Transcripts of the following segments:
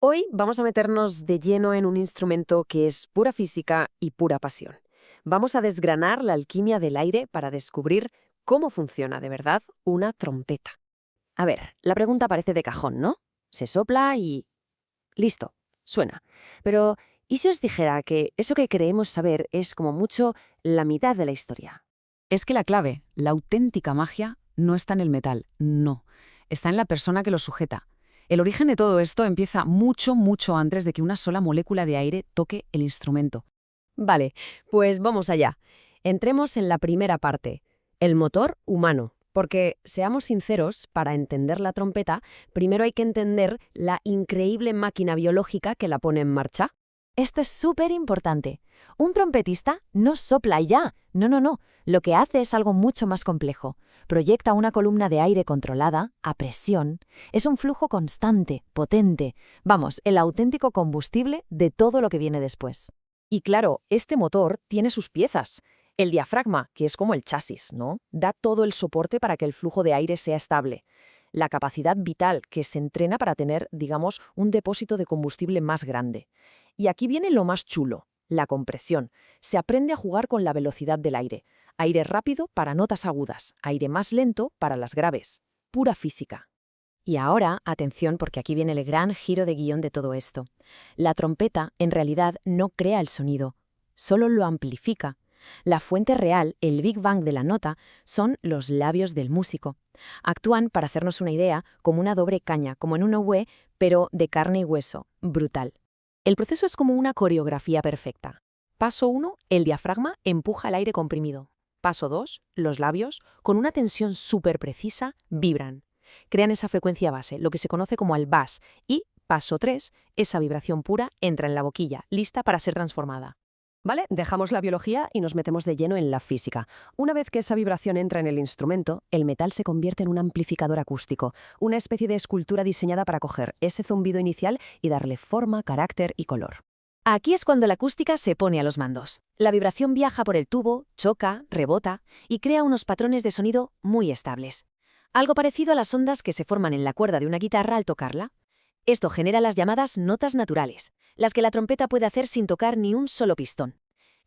Hoy vamos a meternos de lleno en un instrumento que es pura física y pura pasión. Vamos a desgranar la alquimia del aire para descubrir cómo funciona de verdad una trompeta. A ver, la pregunta parece de cajón, ¿no? Se sopla y... listo, suena. Pero, ¿y si os dijera que eso que creemos saber es como mucho la mitad de la historia? Es que la clave, la auténtica magia, no está en el metal, no. Está en la persona que lo sujeta. El origen de todo esto empieza mucho, mucho antes de que una sola molécula de aire toque el instrumento. Vale, pues vamos allá. Entremos en la primera parte, el motor humano. Porque, seamos sinceros, para entender la trompeta, primero hay que entender la increíble máquina biológica que la pone en marcha. Esto es súper importante. Un trompetista no sopla y ya. No, no, no. Lo que hace es algo mucho más complejo. Proyecta una columna de aire controlada, a presión. Es un flujo constante, potente. Vamos, el auténtico combustible de todo lo que viene después. Y claro, este motor tiene sus piezas. El diafragma, que es como el chasis, ¿no? Da todo el soporte para que el flujo de aire sea estable. La capacidad vital, que se entrena para tener, digamos, un depósito de combustible más grande. Y aquí viene lo más chulo, la compresión. Se aprende a jugar con la velocidad del aire. Aire rápido para notas agudas, aire más lento para las graves. Pura física. Y ahora, atención, porque aquí viene el gran giro de guión de todo esto. La trompeta, en realidad, no crea el sonido, solo lo amplifica. La fuente real, el Big Bang de la nota, son los labios del músico. Actúan, para hacernos una idea, como una doble caña, como en un oboe, pero de carne y hueso. Brutal. El proceso es como una coreografía perfecta. Paso 1, el diafragma empuja el aire comprimido. Paso 2, los labios, con una tensión súper precisa, vibran. Crean esa frecuencia base, lo que se conoce como el bass, y, paso 3, esa vibración pura entra en la boquilla, lista para ser transformada. ¿Vale? Dejamos la biología y nos metemos de lleno en la física. Una vez que esa vibración entra en el instrumento, el metal se convierte en un amplificador acústico, una especie de escultura diseñada para coger ese zumbido inicial y darle forma, carácter y color. Aquí es cuando la acústica se pone a los mandos. La vibración viaja por el tubo, choca, rebota y crea unos patrones de sonido muy estables. Algo parecido a las ondas que se forman en la cuerda de una guitarra al tocarla. Esto genera las llamadas notas naturales, las que la trompeta puede hacer sin tocar ni un solo pistón.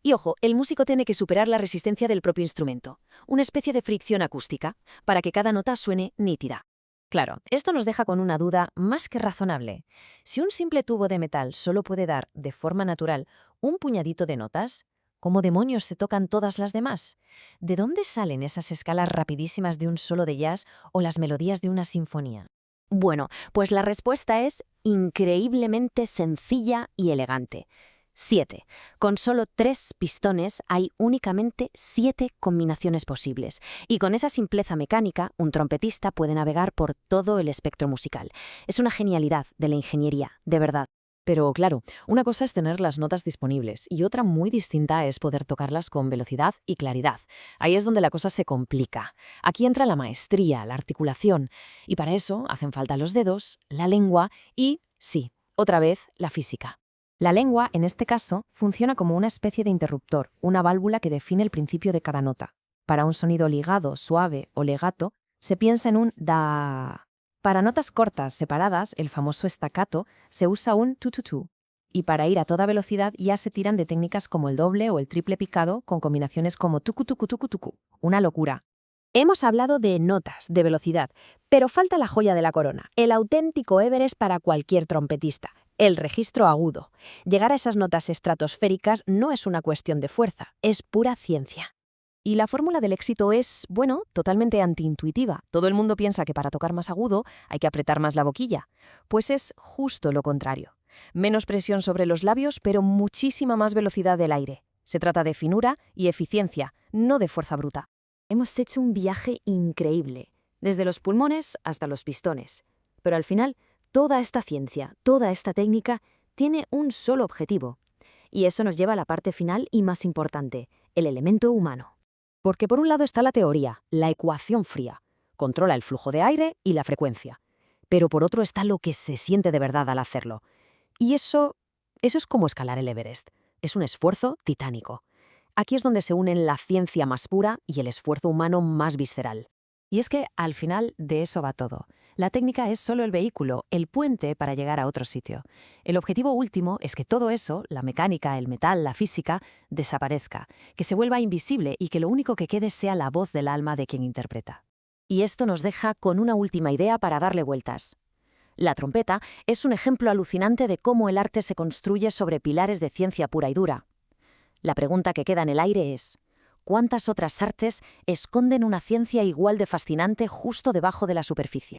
Y ojo, el músico tiene que superar la resistencia del propio instrumento, una especie de fricción acústica, para que cada nota suene nítida. Claro, esto nos deja con una duda más que razonable. Si un simple tubo de metal solo puede dar, de forma natural, un puñadito de notas, ¿cómo demonios se tocan todas las demás? ¿De dónde salen esas escalas rapidísimas de un solo de jazz o las melodías de una sinfonía? Bueno, pues la respuesta es increíblemente sencilla y elegante. 7. Con solo 3 pistones hay únicamente 7 combinaciones posibles. Y con esa simpleza mecánica, un trompetista puede navegar por todo el espectro musical. Es una genialidad de la ingeniería, de verdad. Pero claro, una cosa es tener las notas disponibles y otra muy distinta es poder tocarlas con velocidad y claridad. Ahí es donde la cosa se complica. Aquí entra la maestría, la articulación, y para eso hacen falta los dedos, la lengua y, sí, otra vez, la física. La lengua, en este caso, funciona como una especie de interruptor, una válvula que define el principio de cada nota. Para un sonido ligado, suave o legato, se piensa en un da. Para notas cortas separadas, el famoso staccato, se usa un tu-tu-tu. Y para ir a toda velocidad ya se tiran de técnicas como el doble o el triple picado con combinaciones como tucu-tucu-tucu-tucu. Una locura. Hemos hablado de notas, de velocidad, pero falta la joya de la corona, el auténtico Everest para cualquier trompetista, el registro agudo. Llegar a esas notas estratosféricas no es una cuestión de fuerza, es pura ciencia. Y la fórmula del éxito es, bueno, totalmente antiintuitiva. Todo el mundo piensa que para tocar más agudo hay que apretar más la boquilla. Pues es justo lo contrario. Menos presión sobre los labios, pero muchísima más velocidad del aire. Se trata de finura y eficiencia, no de fuerza bruta. Hemos hecho un viaje increíble, desde los pulmones hasta los pistones. Pero al final, toda esta ciencia, toda esta técnica, tiene un solo objetivo. Y eso nos lleva a la parte final y más importante, el elemento humano. Porque por un lado está la teoría, la ecuación fría. Controla el flujo de aire y la frecuencia. Pero por otro está lo que se siente de verdad al hacerlo. Y eso es como escalar el Everest. Es un esfuerzo titánico. Aquí es donde se unen la ciencia más pura y el esfuerzo humano más visceral. Y es que, al final, de eso va todo. La técnica es solo el vehículo, el puente para llegar a otro sitio. El objetivo último es que todo eso, la mecánica, el metal, la física, desaparezca, que se vuelva invisible y que lo único que quede sea la voz del alma de quien interpreta. Y esto nos deja con una última idea para darle vueltas. La trompeta es un ejemplo alucinante de cómo el arte se construye sobre pilares de ciencia pura y dura. La pregunta que queda en el aire es: ¿cuántas otras artes esconden una ciencia igual de fascinante justo debajo de la superficie?